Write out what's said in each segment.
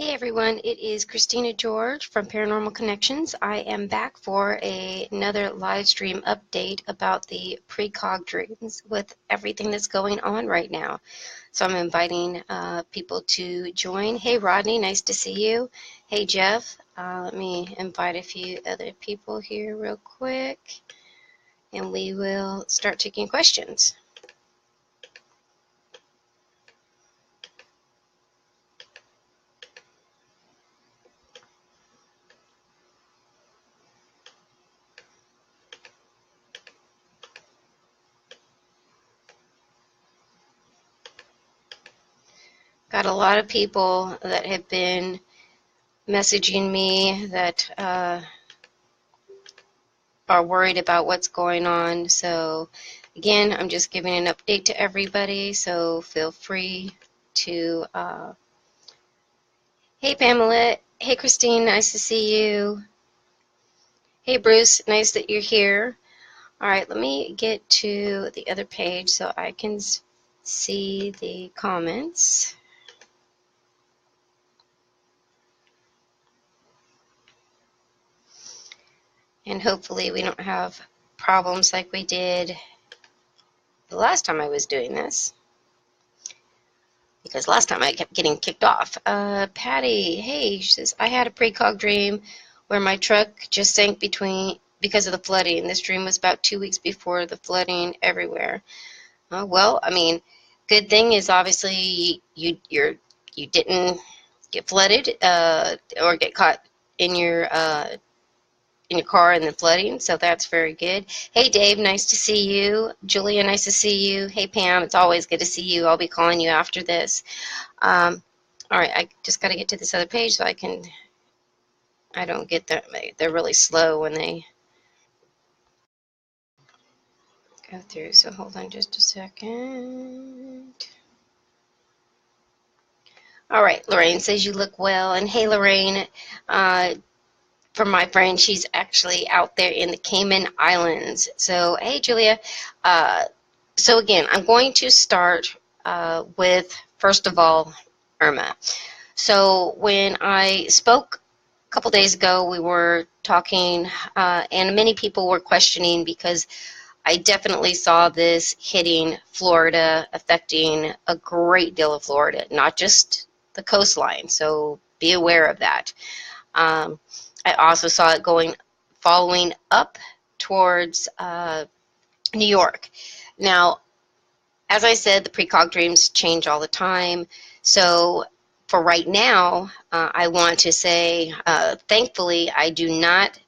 Hey everyone, it is Christina George from Paranormal Connections. I am back for another live stream update about the pre-Cog dreams with everything that's going on right now. So I'm inviting people to join. Hey Rodney, nice to see you. Hey Jeff, let me invite a few other people here real quick and we will start taking questions. Got a lot of people that have been messaging me that are worried about what's going on. So again, I'm just giving an update to everybody, so feel free to hey Pamela, hey Christine, nice to see you. Hey Bruce, nice that you're here. All right, let me get to the other page so I can see the comments. And hopefully we don't have problems like we did the last time I was doing this, because last time I kept getting kicked off. Patty, hey, she says, I had a pre-Cog dream where my truck just sank because of the flooding. This dream was about 2 weeks before the flooding everywhere. Well, I mean, good thing is obviously you didn't get flooded or get caught in your car in the flooding, so that's very good. Hey Dave, nice to see you. Julia, nice to see you. Hey Pam, it's always good to see you. I'll be calling you after this. All right, I just got to get to this other page so I don't get that. They're really slow when they go through, so hold on just a second. All right, Lorraine says you look well, and hey Lorraine, from my friend, she's actually out there in the Cayman Islands. So hey Julia, so again, I'm going to start with, first of all, Irma. So when I spoke a couple days ago, we were talking, and many people were questioning because I definitely saw this hitting Florida, affecting a great deal of Florida, not just the coastline. So be aware of that. I also saw it following up towards New York. Now, as I said, the pre-Cog dreams change all the time. So for right now, I want to say, thankfully, I do not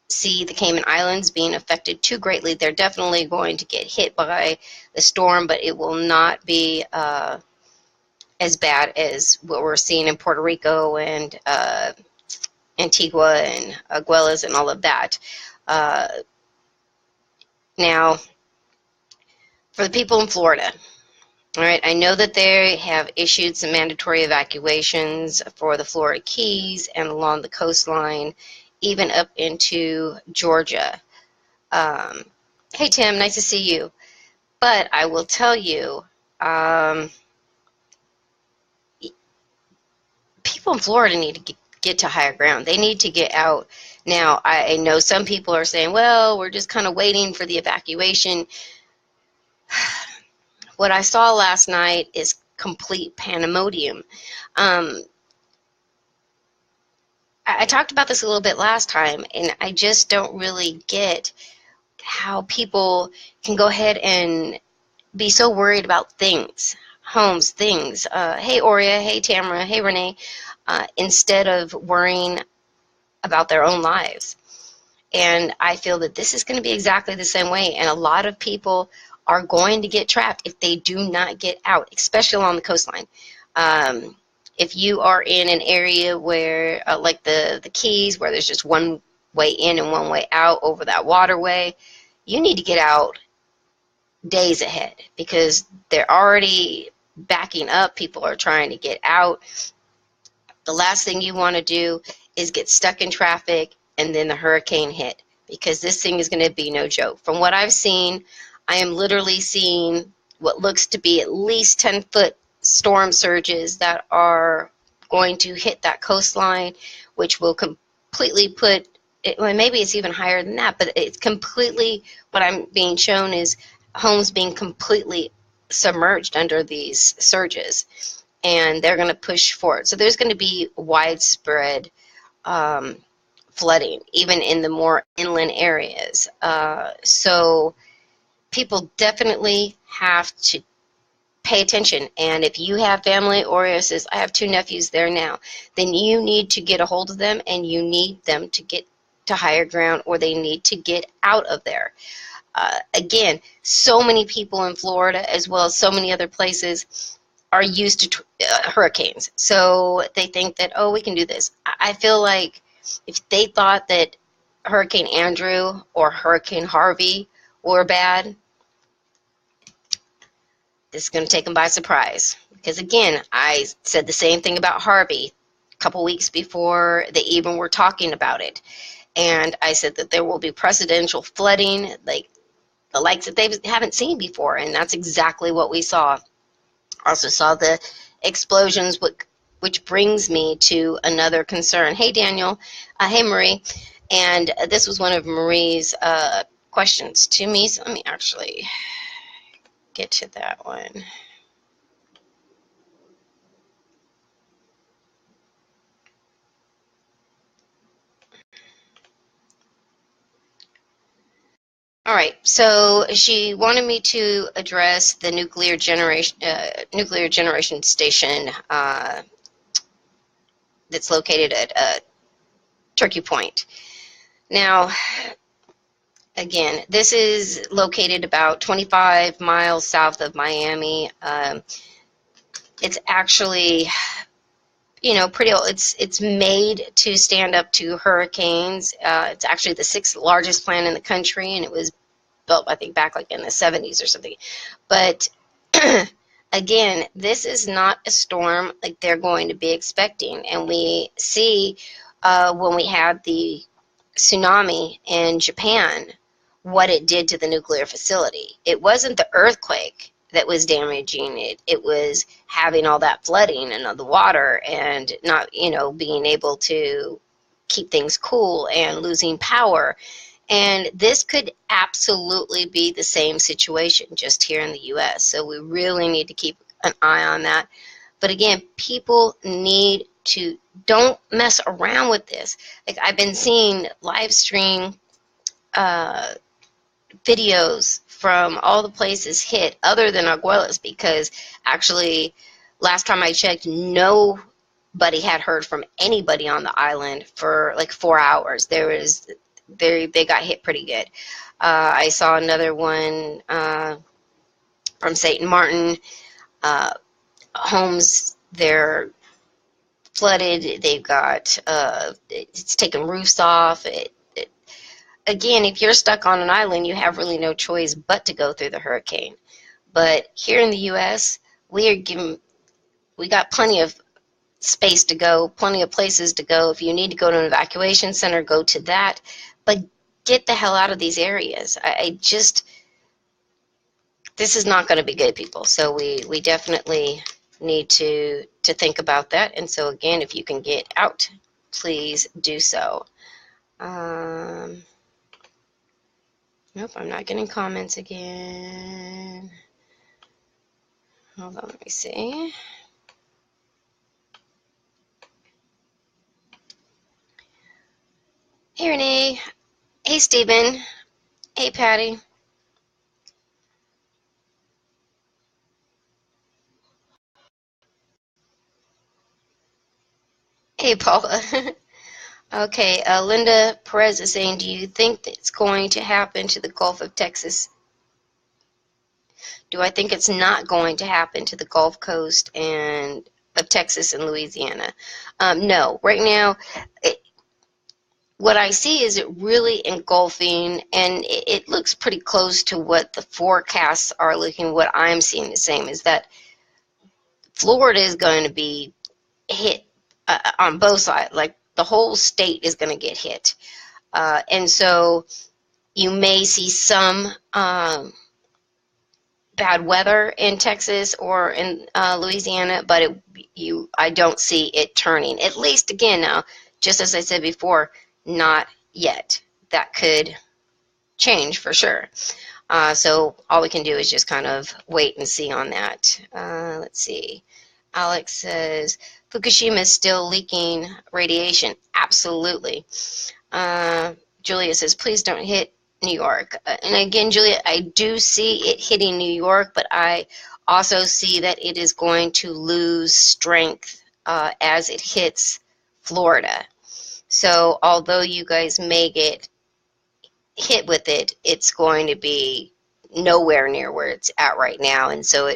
see the Cayman Islands being affected too greatly. They're definitely going to get hit by the storm, but it will not be as bad as what we're seeing in Puerto Rico and Antigua and Aguilas and all of that. Now, for the people in Florida, all right, I know that they have issued some mandatory evacuations for the Florida Keys and along the coastline, even up into Georgia. Hey, Tim, nice to see you. But I will tell you, people in Florida need to get to higher ground. They need to get out. Now, I know some people are saying, well, we're just kind of waiting for the evacuation. What I saw last night is complete pandemonium. I talked about this a little bit last time, and I just don't really get how people can go ahead and be so worried about things, homes, things. Hey, Aurea, hey, Tamara, hey, Renee, instead of worrying about their own lives. And I feel that this is going to be exactly the same way, and a lot of people are going to get trapped if they do not get out, especially along the coastline. If you are in an area where, like the Keys, where there's just one way in and one way out over that waterway, you need to get out days ahead because they're already backing up. People are trying to get out. The last thing you want to do is get stuck in traffic and then the hurricane hit, because this thing is going to be no joke. From what I've seen, I am literally seeing what looks to be at least 10-foot storm surges that are going to hit that coastline, which will completely put it, well, maybe it's even higher than that, but it's completely, what I'm being shown is homes being completely submerged under these surges, and they're going to push forward. So there's going to be widespread flooding, even in the more inland areas. So people definitely have to pay attention. And if you have family, or I have 2 nephews there now, then you need to get a hold of them, and you need them to get to higher ground, or they need to get out of there. Again, so many people in Florida, as well as so many other places, are used to hurricanes. So they think that, oh, we can do this. I feel like if they thought that Hurricane Andrew or Hurricane Harvey were bad, this is going to take them by surprise. Because again, I said the same thing about Harvey a couple weeks before they even were talking about it. And I said that there will be precedential flooding, like the likes that they haven't seen before. And that's exactly what we saw. Also saw the explosions, which brings me to another concern. Hey, Daniel. Hey, Marie. And this was one of Marie's questions to me. So let me actually get to that one. All right, so she wanted me to address the nuclear generation station that's located at Turkey Point. Now, again, this is located about 25 miles south of Miami. It's actually, pretty old. It's made to stand up to hurricanes. It's actually the 6th largest plant in the country, and it was built, I think, back like in the 70s or something. But again, this is not a storm like they're going to be expecting. And we see when we had the tsunami in Japan, what it did to the nuclear facility. It wasn't the earthquake that was damaging it. It was having all that flooding and all the water, and not, being able to keep things cool, and losing power. And this could absolutely be the same situation just here in the U.S. So we really need to keep an eye on that. But again, people need to, don't mess around with this. Like, I've been seeing live stream videos from all the places hit other than Aguilas, because actually last time I checked, nobody had heard from anybody on the island for like 4 hours. They got hit pretty good. I saw another one from St. Martin. Homes, they're flooded. They've got, it's taken roofs off. Again, if you're stuck on an island, you have really no choice but to go through the hurricane. But here in the U.S., we got plenty of space to go, plenty of places to go. If you need to go to an evacuation center, go to that. But get the hell out of these areas. This is not going to be good, people. So we definitely need to think about that. And so again, if you can get out, please do so. Nope, I'm not getting comments again. Hold on, let me see. Hey, Renee. Hey, Stephen. Hey, Patty. Hey, Paula. Okay, Linda Perez is saying, do you think that it's going to happen to the Gulf of Texas? Do I think it's not going to happen to the Gulf Coast and of Texas and Louisiana? No. Right now, what I see is it really engulfing, and it looks pretty close to what the forecasts are looking. What I'm seeing the same is that Florida is going to be hit on both sides. Like, the whole state is going to get hit. And so you may see some bad weather in Texas or in Louisiana, but I don't see it turning. At least, again, now, just as I said before, not yet. That could change for sure. So all we can do is just kind of wait and see on that. Let's see. Alex says, Fukushima is still leaking radiation. Absolutely. Julia says, please don't hit New York. And again, Julia, I do see it hitting New York, but I also see that it is going to lose strength as it hits Florida. So although you guys may get hit with it, it's going to be nowhere near where it's at right now. And so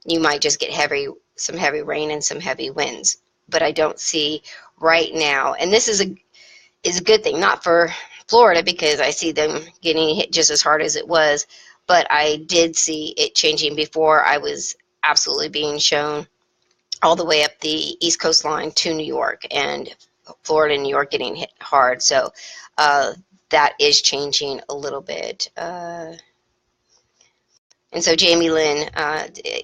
you might just get some heavy rain and some heavy winds. But I don't see right now, and this is a good thing, not for Florida, because I see them getting hit just as hard as it was, but I did see it changing before. I was absolutely being shown all the way up the East Coast line to New York, and Florida and New York getting hit hard. So that is changing a little bit. And so Jamie Lynn,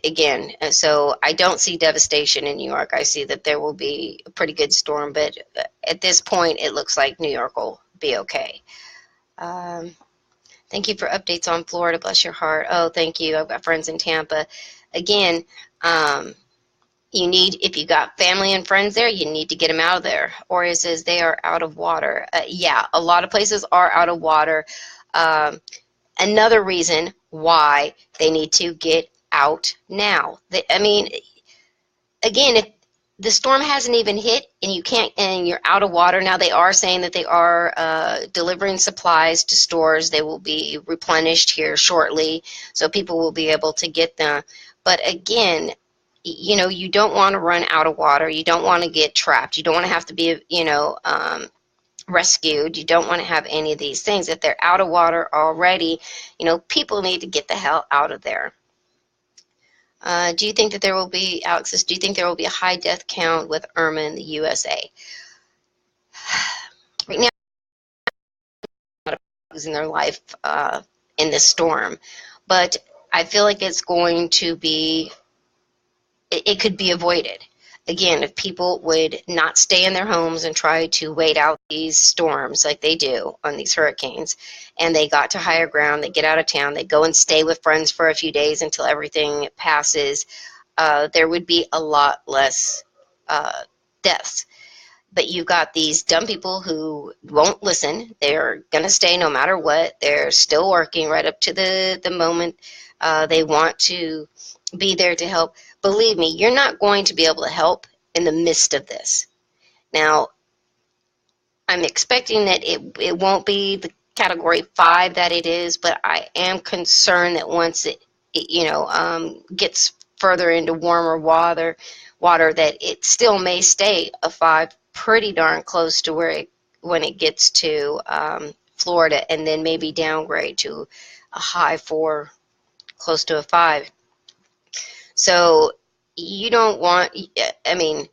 again, so I don't see devastation in New York. I see that there will be a pretty good storm, but at this point, it looks like New York will be okay. Thank you for updates on Florida. Bless your heart. Oh, thank you. I've got friends in Tampa. Again, if you got family and friends there, you need to get them out of there. Or it says they are out of water. Yeah, a lot of places are out of water. Another reason why they need to get out now. Again, if the storm hasn't even hit and you're out of water, now they are saying that they are delivering supplies to stores. They will be replenished here shortly, so people will be able to get them. But again, you don't want to run out of water. You don't want to get trapped. You don't want to have to be, rescued. You don't want to have any of these things. If they're out of water already, people need to get the hell out of there. Do you think that there will be, Alex says, do you think there will be a high death count with Irma in the USA? Right now, losing their life in this storm, but I feel like it's going to be, it could be avoided. Again, if people would not stay in their homes and try to wait out these storms like they do on these hurricanes, and they got to higher ground, they get out of town, they go and stay with friends for a few days until everything passes, there would be a lot less deaths. But you've got these dumb people who won't listen. They're going to stay no matter what. They're still working right up to the moment they want to be there to help. Believe me, you're not going to be able to help in the midst of this. Now, I'm expecting that it won't be the category 5 that it is, but I am concerned that once it gets further into warmer water, that it still may stay a 5 pretty darn close to when it gets to Florida, and then maybe downgrade to a high 4, close to a 5. So you don't want, the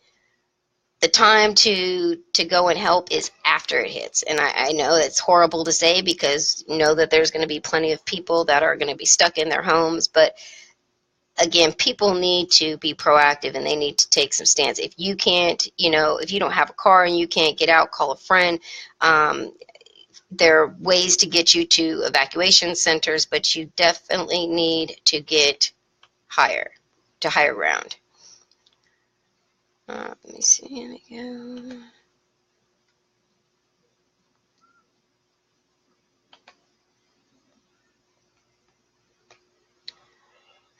time to go and help is after it hits. And I know it's horrible to say, because you know that there's going to be plenty of people that are going to be stuck in their homes. But again, people need to be proactive, and they need to take some stance. If you can't, if you don't have a car and you can't get out, call a friend. There are ways to get you to evacuation centers, but you definitely need to get higher ground. Let me see. Here we go.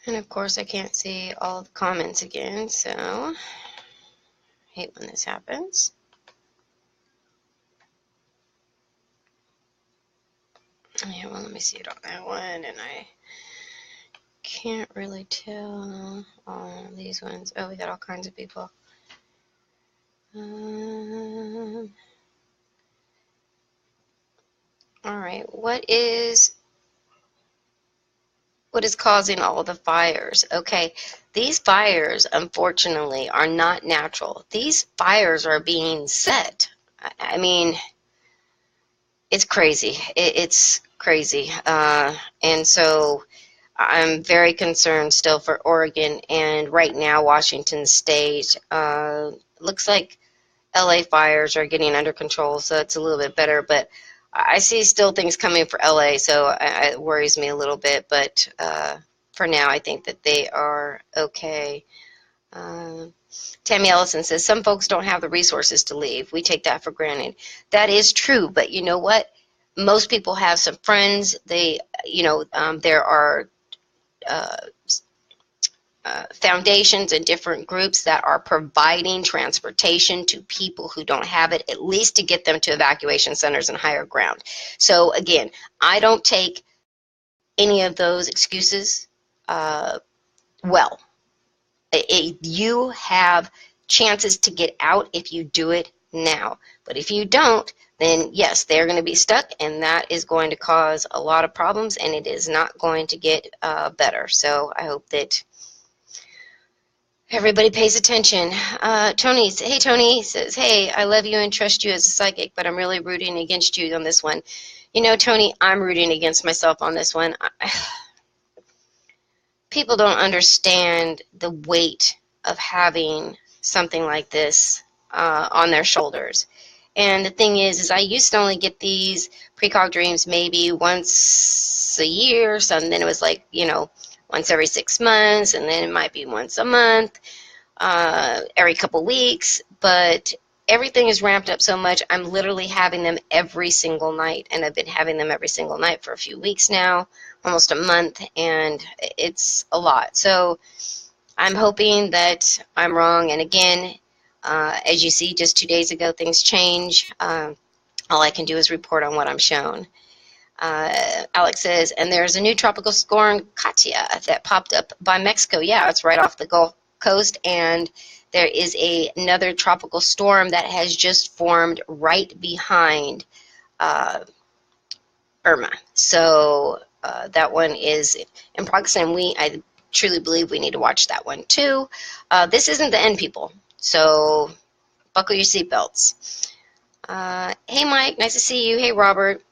And of course, I can't see all the comments again, so I hate when this happens. Yeah, well, let me see it on that one, and I can't really tell all these ones. Oh, we got all kinds of people. All right, what is causing all the fires? Okay, these fires, unfortunately, are not natural. These fires are being set. I mean, it's crazy. It's crazy. And so I'm very concerned still for Oregon, and right now Washington State. Looks like LA fires are getting under control, so it's a little bit better. But I see still things coming for LA, so it worries me a little bit. But for now, I think that they are okay. Tammy Ellison says, some folks don't have the resources to leave. We take that for granted. That is true, but you know what? Most people have some friends. There are uh, foundations and different groups that are providing transportation to people who don't have it, at least to get them to evacuation centers and higher ground. So again, I don't take any of those excuses well. You have chances to get out if you do it now. But if you don't, then yes, they're going to be stuck, and that is going to cause a lot of problems, and it is not going to get better. So I hope that everybody pays attention. Tony says, hey, I love you and trust you as a psychic, but I'm really rooting against you on this one. You know, Tony, I'm rooting against myself on this one. People don't understand the weight of having something like this on their shoulders. And the thing is I used to only get these precog dreams maybe once a year. So then it was like, once every 6 months, and then it might be once a month, every couple weeks. But everything is ramped up so much, I'm literally having them every single night. And I've been having them every single night for a few weeks now, almost a month, and it's a lot. So I'm hoping that I'm wrong. And again, as you see, just 2 days ago, things change. All I can do is report on what I'm shown. Alex says, and there's a new tropical storm, Katia, that popped up by Mexico. Yeah, it's right off the Gulf Coast, and there is another tropical storm that has just formed right behind Irma. So that one is in progress, and I truly believe we need to watch that one too. This isn't the end, people, so buckle your seatbelts. Hey, Mike, nice to see you. Hey, Robert.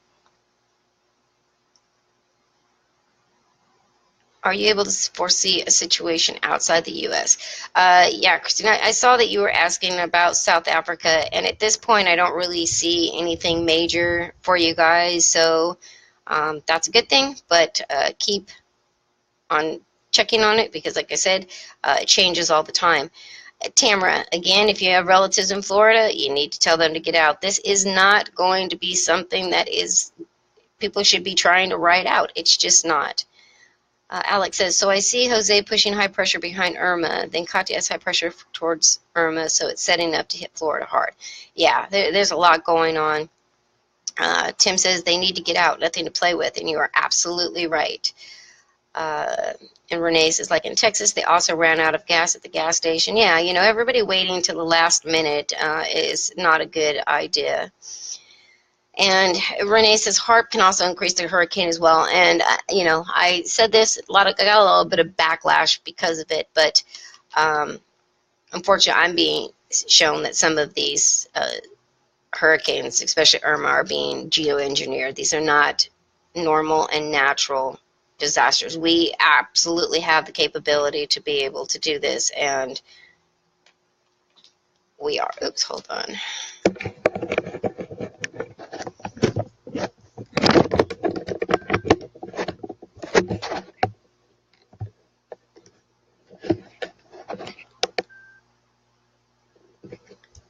Are you able to foresee a situation outside the U.S.? Yeah, Christina, I saw that you were asking about South Africa, and at this point, I don't really see anything major for you guys, so that's a good thing, but keep on checking on it because, like I said, it changes all the time. Tamara, again, if you have relatives in Florida, you need to tell them to get out. This is not going to be something that people should be trying to ride out. It's just not. Alex says, so I see Jose pushing high pressure behind Irma, then Katia has high pressure towards Irma, so it's setting up to hit Florida hard. Yeah, there's a lot going on. Tim says they need to get out, nothing to play with, and you are absolutely right. And Renee says, like in Texas, they also ran out of gas at the gas station. Yeah, everybody waiting till the last minute is not a good idea. And Renee says HARP can also increase the hurricane as well. And, I said this, I got a little bit of backlash because of it. But unfortunately, I'm being shown that some of these hurricanes, especially Irma, are being geoengineered. These are not normal and natural disasters. We absolutely have the capability to be able to do this. And we are. Oops, hold on.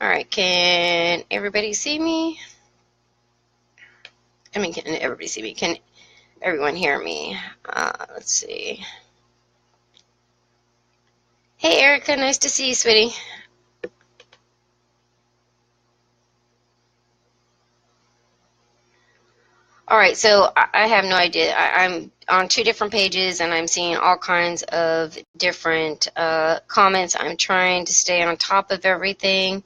All right, can everybody see me? I mean, can everybody see me? Can everyone hear me? Let's see. Hey, Erica, nice to see you, sweetie. All right, so I have no idea. I'm on 2 different pages, and I'm seeing all kinds of different comments. I'm trying to stay on top of everything.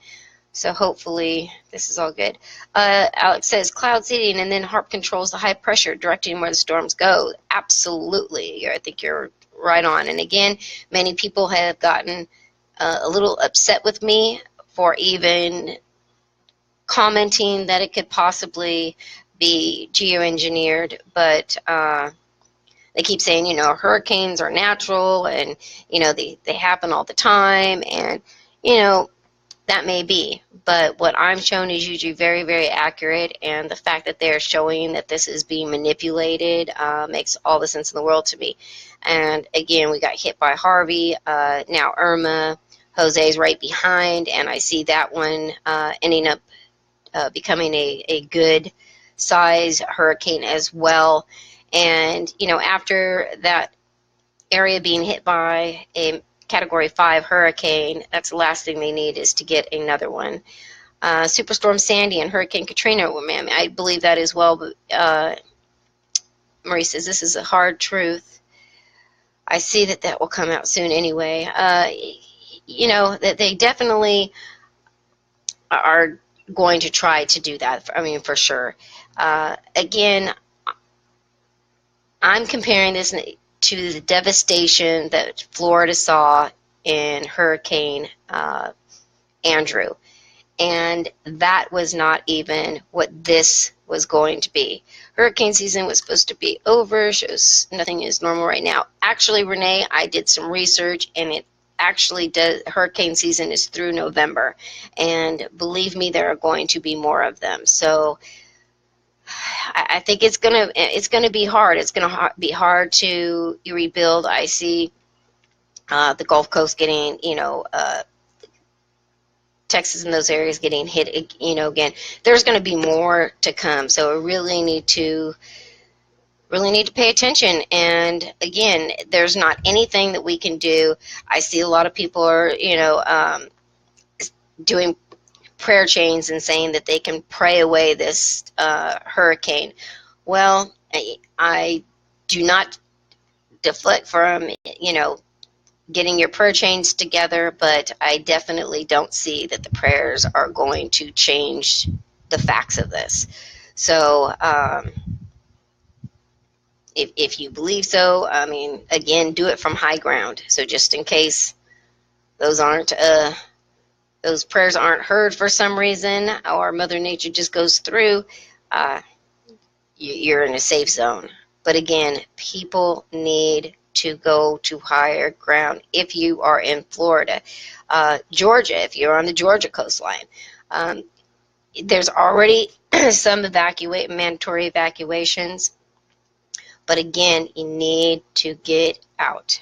So hopefully this is all good. Alex says cloud seeding and then HARP controls the high pressure directing where the storms go. Absolutely. I think you're right on. And again, many people have gotten a little upset with me for even commenting that it could possibly be geoengineered, but they keep saying, hurricanes are natural and, they happen all the time. And, you know, that may be, but what I'm shown is usually very, very accurate, and the fact that they're showing that this is being manipulated makes all the sense in the world to me. And again, we got hit by Harvey, now Irma, Jose's right behind, and I see that one ending up becoming a good size hurricane as well. And, after that area being hit by a Category 5 hurricane, that's the last thing they need is to get another one. Superstorm Sandy and Hurricane Katrina, well, ma'am, I believe that as well, but Marie says, this is a hard truth. I see that will come out soon anyway. That they definitely are going to try to do that, for sure. Again, I'm comparing this to the devastation that Florida saw in Hurricane Andrew. And that was not even what this was going to be. Hurricane season was supposed to be over. Shows nothing is normal right now. Actually, Renee, I did some research, and it actually does. Hurricane season is through November. And believe me, there are going to be more of them. So I think it's gonna be hard. It's gonna be hard to rebuild. I see the Gulf Coast getting, Texas and those areas getting hit, again. There's going to be more to come, so we really need to pay attention. And again, there's not anything that we can do. I see a lot of people are, doing prayer chains and saying that they can pray away this hurricane. Well, I do not deflect from, getting your prayer chains together, but I definitely don't see that the prayers are going to change the facts of this. So if you believe so, again, do it from high ground. So just in case those prayers aren't heard for some reason, or Mother Nature just goes through, you're in a safe zone. But again, people need to go to higher ground if you are in Florida. Georgia, if you're on the Georgia coastline, there's already some mandatory evacuations. But again, you need to get out.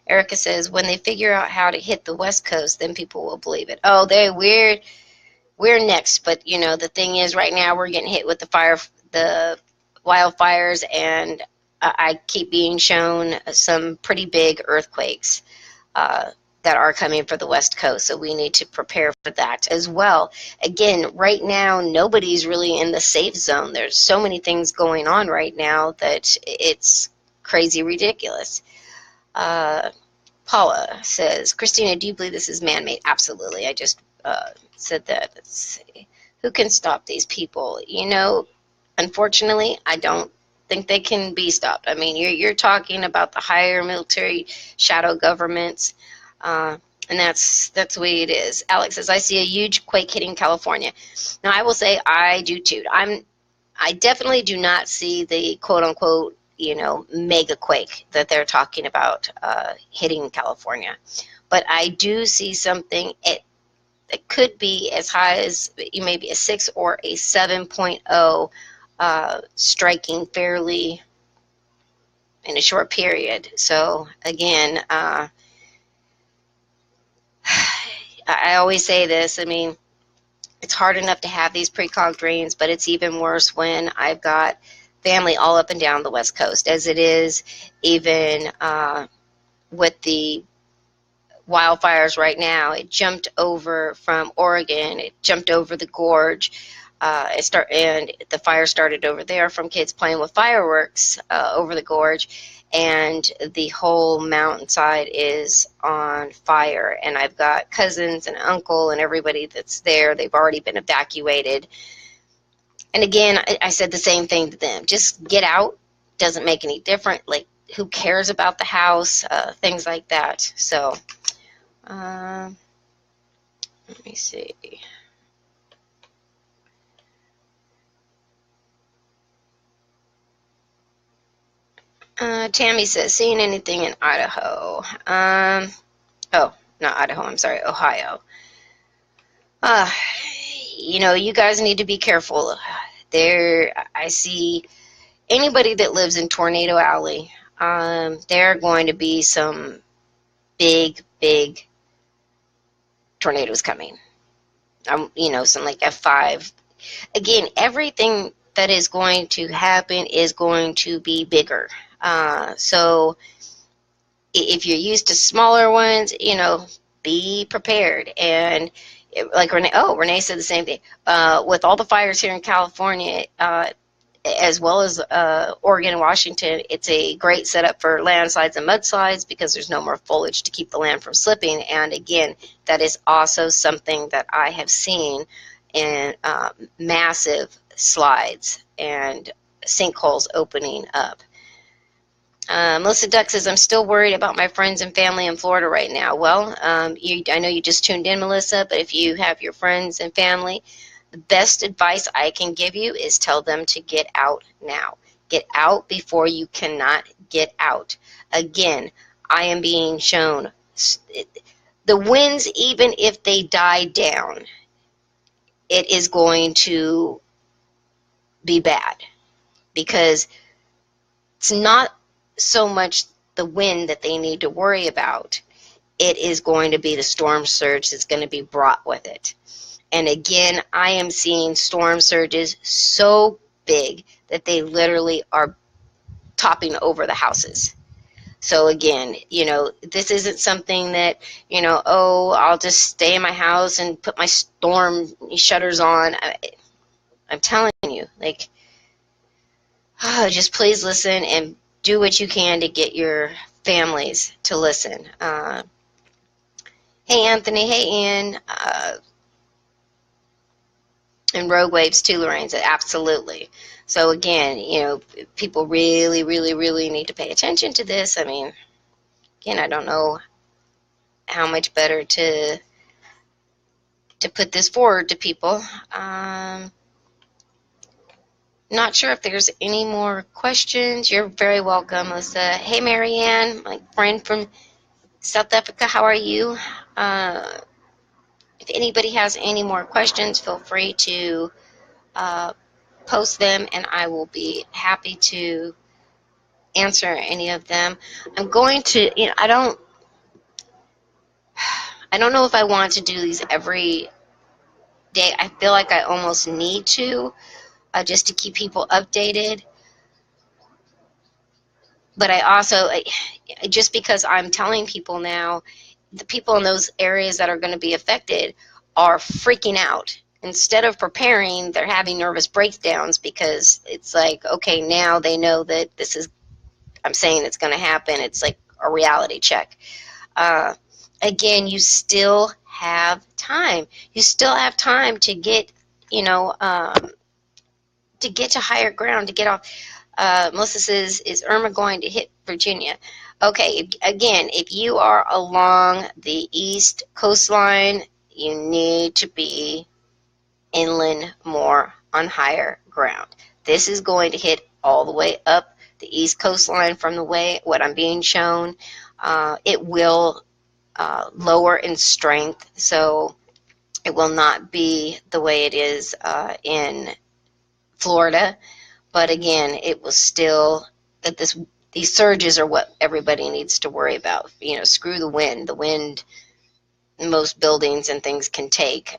Erica says, when they figure out how to hit the West Coast, then people will believe it. Oh, we're next. But, the thing is, right now we're getting hit with the wildfires, and I keep being shown some pretty big earthquakes that are coming for the West Coast. So we need to prepare for that as well. Again, right now, nobody's really in the safe zone. There's so many things going on right now that it's crazy ridiculous. Paula says, Christina, do you believe this is man-made? Absolutely. I just said that. Let's see. Who can stop these people? Unfortunately, I don't think they can be stopped. You're talking about the higher military shadow governments, and that's the way it is. Alex says, I see a huge quake hitting California. Now, I will say I do too. I definitely do not see the quote-unquote, mega quake that they're talking about hitting California. But I do see something that could be as high as maybe a 6 or a 7.0 striking fairly in a short period. So again, I always say this, it's hard enough to have these precog drains, but it's even worse when I've got family all up and down the West Coast, as it is even with the wildfires right now. It jumped over from Oregon. It jumped over the gorge. And the fire started over there from kids playing with fireworks over the gorge, and the whole mountainside is on fire. And I've got cousins and uncle and everybody that's there. They've already been evacuated. And again, I said the same thing to them. Just get out. Doesn't make any difference. Like, who cares about the house? Things like that. So, let me see. Tammy says, seeing anything in Idaho? Oh, not Idaho, I'm sorry, Ohio. Uh, you guys need to be careful. I see anybody that lives in Tornado Alley, there are going to be some big, big tornadoes coming. Some like F5. Again, everything that is going to happen is going to be bigger. So if you're used to smaller ones, be prepared. And like Renee said the same thing. With all the fires here in California, as well as Oregon and Washington, it's a great setup for landslides and mudslides because there's no more foliage to keep the land from slipping. And again, that is also something that I have seen in massive slides and sinkholes opening up. Melissa Duck says, I'm still worried about my friends and family in Florida right now. Well, I know you just tuned in, Melissa, but if you have your friends and family, the best advice I can give you is tell them to get out now. Get out before you cannot get out. Again, I am being shown the winds, even if they die down, it is going to be bad because it's not so much the wind that they need to worry about. It is going to be the storm surge that's going to be brought with it. And again, I am seeing storm surges so big that they literally are topping over the houses. So again, this isn't something that, I'll just stay in my house and put my storm shutters on. I'm telling you, just please listen and do what you can to get your families to listen. Hey, Anthony. Hey, Ian. And Rogue Waves too, Lorraine said, absolutely. So again, people really, really, really need to pay attention to this. I mean, again, I don't know how much better to put this forward to people. Not sure if there's any more questions. You're very welcome, Melissa. Hey, Marianne, my friend from South Africa, how are you? If anybody has any more questions, feel free to post them, and I will be happy to answer any of them. I'm going to, I don't know if I want to do these every day. I feel like I almost need to, just to keep people updated. But I also, just because I'm telling people now, the people in those areas that are going to be affected are freaking out. Instead of preparing, they're having nervous breakdowns because it's like, okay, now they know that this is, I'm saying it's going to happen. It's like a reality check. Again, you still have time. You still have time to get, to get to higher ground, to get off. Melissa says, is Irma going to hit Virginia? Okay, again, if you are along the east coastline, you need to be inland more on higher ground. This is going to hit all the way up the east coastline from the way what I'm being shown. It will lower in strength, so it will not be the way it is in Florida. But again, it will still, these surges are what everybody needs to worry about. Screw the wind. The wind, most buildings and things can take,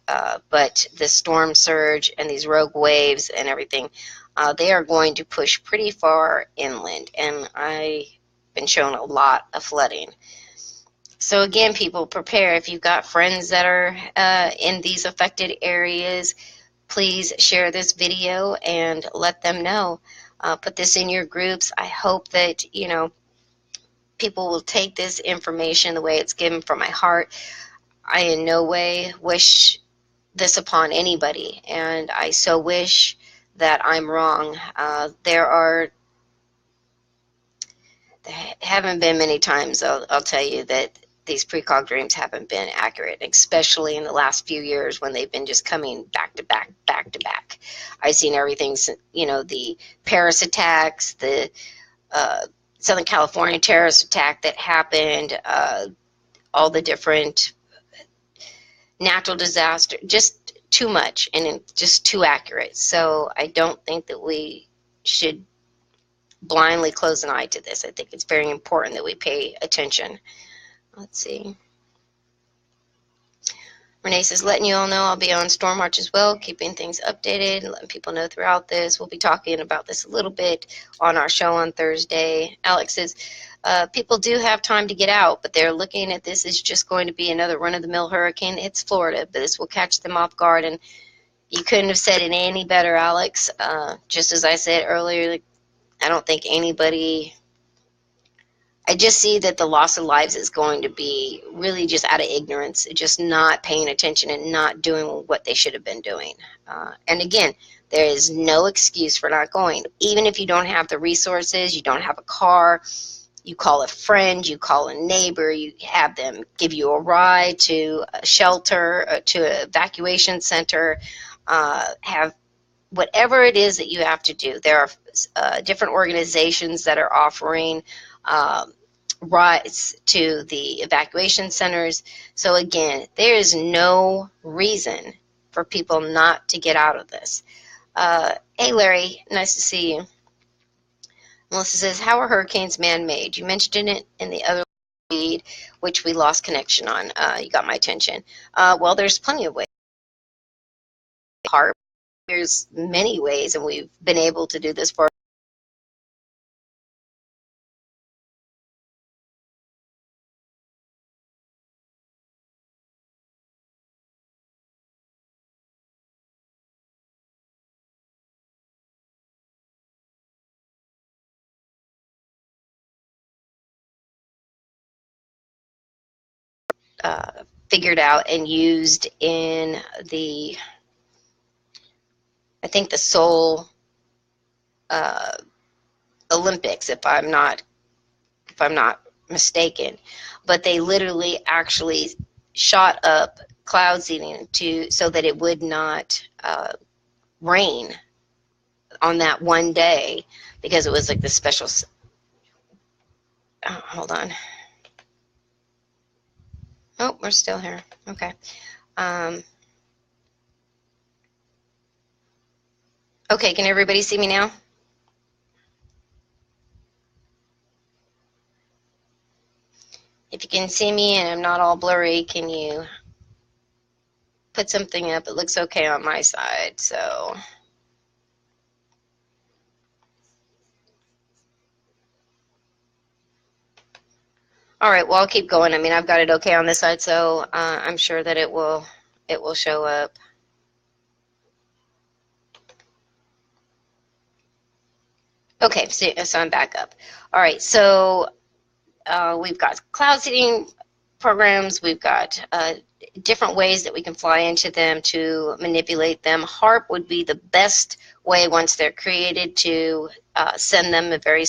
but the storm surge and these rogue waves and everything, they are going to push pretty far inland, and I've been shown a lot of flooding. So again, people, prepare. If you've got friends that are in these affected areas, please share this video and let them know. Put this in your groups. I hope that, people will take this information the way it's given from my heart. I in no way wish this upon anybody, and I so wish that I'm wrong. There haven't been many times, I'll tell you, that these precog dreams haven't been accurate, especially in the last few years when they've been just coming back to back, back to back. I've seen everything, the Paris attacks, the Southern California terrorist attack that happened, all the different natural disaster, just too much and just too accurate. So I don't think that we should blindly close an eye to this. I think it's very important that we pay attention. Let's see. Renee says, letting you all know I'll be on Storm Watch as well, keeping things updated, letting people know throughout this. We'll be talking about this a little bit on our show on Thursday. Alex says, people do have time to get out, but they're looking at this as just going to be another run-of-the-mill hurricane. It's Florida, but this will catch them off guard. And you couldn't have said it any better, Alex. Just as I said earlier, I don't think anybody... I just see that the loss of lives is going to be really just out of ignorance, just not paying attention and not doing what they should have been doing. And again, there is no excuse for not going. Even if you don't have the resources, you don't have a car, you call a friend, you call a neighbor, you have them give you a ride to a shelter, to an evacuation center, have whatever it is that you have to do. There are different organizations that are offering rides to the evacuation centers. So again, there is no reason for people not to get out of this. Hey Larry, nice to see you. Melissa says, how are hurricanes man-made? You mentioned it in the other feed, which we lost connection on. You got my attention. Well, there's plenty of ways. There's many ways, and we've been able to do this for figured out and used in the, I think, the Seoul Olympics, if I'm not mistaken. But they literally actually shot up cloud seeding so that it would not rain on that one day, because it was like the special. Oh, hold on. Oh, we're still here. Okay. Okay, can everybody see me now? If you can see me and I'm not all blurry, can you put something up? It looks okay on my side, so. All right, well, I'll keep going. I mean, I've got it okay on this side, so I'm sure that it will show up. Okay, so I'm back up. All right, so we've got cloud seeding programs. We've got different ways that we can fly into them to manipulate them. HARP would be the best way once they're created to send them a very,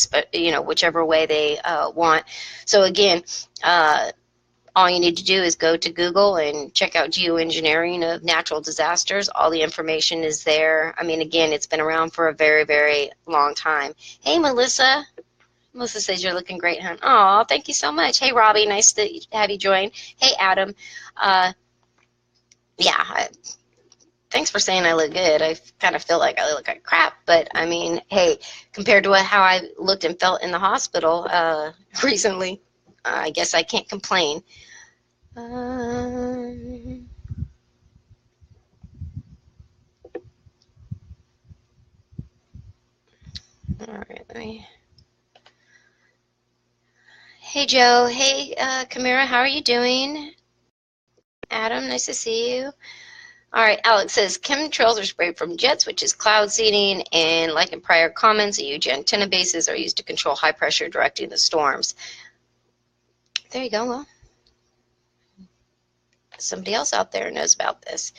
whichever way they want. So again, all you need to do is go to Google and check out geoengineering of natural disasters. All the information is there. I mean, again, it's been around for a very, very long time. Hey, Melissa. Melissa says you're looking great, hon. Oh, thank you so much. Hey, Robbie, nice to have you join. Hey, Adam. Thanks for saying I look good. I kind of feel like I look like crap, but I mean, hey, compared to how I looked and felt in the hospital recently, I guess I can't complain. All right, let me. Hey, Joe. Hey, Kamira, how are you doing? Adam, nice to see you. All right, Alex says, chemtrails are sprayed from jets, which is cloud seeding, and like in prior comments, the huge antenna bases are used to control high pressure directing the storms. There you go. Well, somebody else out there knows about this.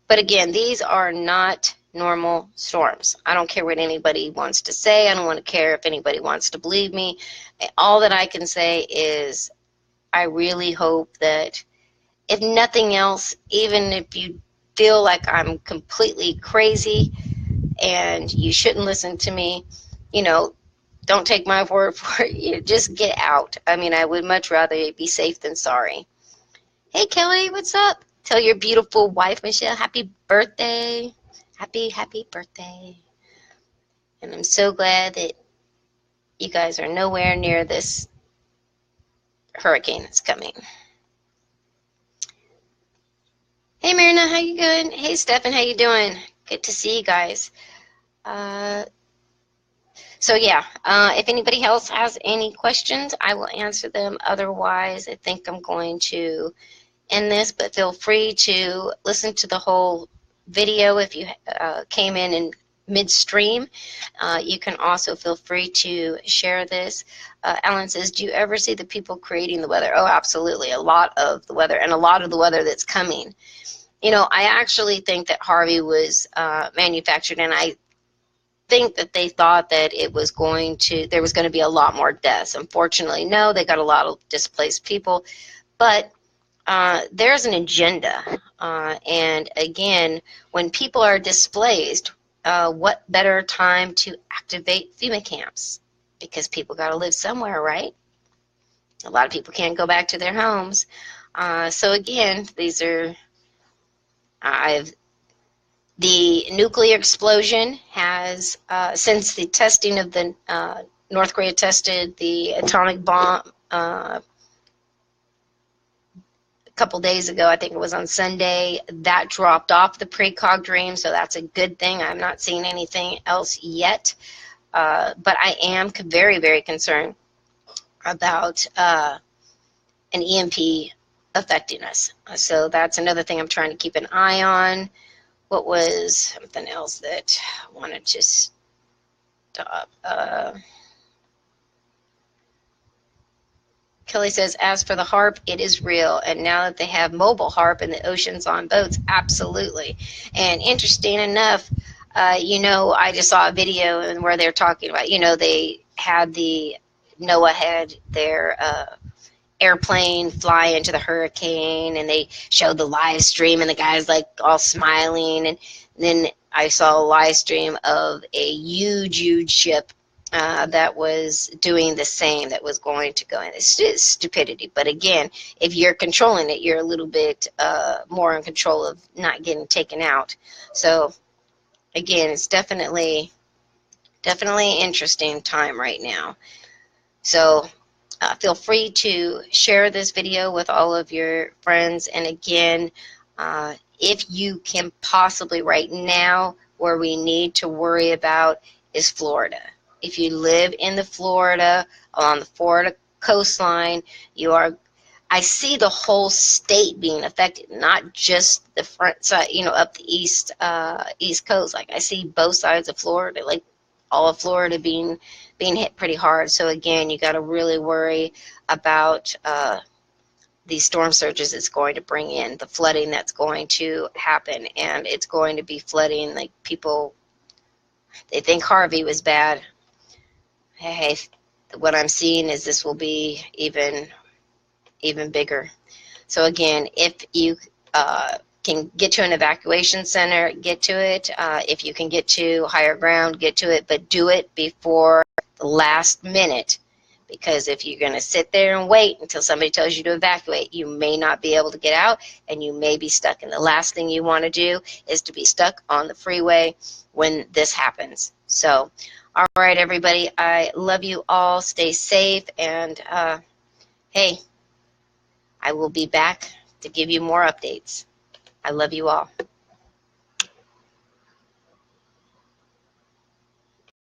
But again, these are not normal storms. I don't care what anybody wants to say. I don't want to care if anybody wants to believe me. All that I can say is I really hope that, if nothing else, even if you feel like I'm completely crazy and you shouldn't listen to me, don't take my word for it. You just get out. I mean, I would much rather be safe than sorry. Hey, Kelly, what's up? Tell your beautiful wife, Michelle, happy birthday. Happy birthday. And I'm so glad that you guys are nowhere near this hurricane that's coming. Hey, Marina, how you doing? Hey, Stefan, how you doing? Good to see you guys. So yeah, if anybody else has any questions, I will answer them. Otherwise, I think I'm going to end this, but feel free to listen to the whole video if you came in midstream. You can also feel free to share this. Alan says, do you ever see the people creating the weather? Oh, absolutely. A lot of the weather, and a lot of the weather that's coming. You know, I actually think that Harvey was manufactured, and I think that they thought that there was going to be a lot more deaths. Unfortunately, no, they got a lot of displaced people, but there's an agenda. And again, when people are displaced, what better time to activate FEMA camps? Because people got to live somewhere, right? A lot of people can't go back to their homes. So again, these are, the nuclear explosion has, since the testing of the, North Korea tested the atomic bomb a couple days ago, I think it was on Sunday, that dropped off the pre-Cog Dream, so that's a good thing. I'm not seeing anything else yet, but I am very, very concerned about an EMP affecting us. So that's another thing I'm trying to keep an eye on. What was something else that I wanted to stop? Kelly says, as for the HARP, it is real. And now that they have mobile HARP in the oceans on boats, absolutely. And interesting enough, you know, I just saw a video where they're talking about, you know, they had NOAA had their airplane fly into the hurricane, and they showed the live stream, and the guy's like all smiling, and then I saw a live stream of a huge ship that was doing the same, that was going to go in. It's stupidity, but again, if you're controlling it, you're a little bit more in control of not getting taken out. So again, it's definitely interesting time right now. So feel free to share this video with all of your friends. And again, if you can possibly right now, where we need to worry about is Florida. If you live in the Florida, on the Florida coastline, I see the whole state being affected, not just the front side, you know, up the east coast. Like I see both sides of Florida, like all of Florida being hit pretty hard. So again, you got to really worry about these storm surges it's going to bring in, the flooding that's going to happen, and it's going to be flooding like people. They think Harvey was bad. Hey, what I'm seeing is this will be even bigger. So again, if you can get to an evacuation center, get to it. If you can get to higher ground, get to it, but do it before the last minute, because if you're going to sit there and wait until somebody tells you to evacuate, you may not be able to get out, and you may be stuck. And the last thing you want to do is to be stuck on the freeway when this happens. So, all right, everybody, I love you all. Stay safe, and hey, I will be back to give you more updates. I love you all.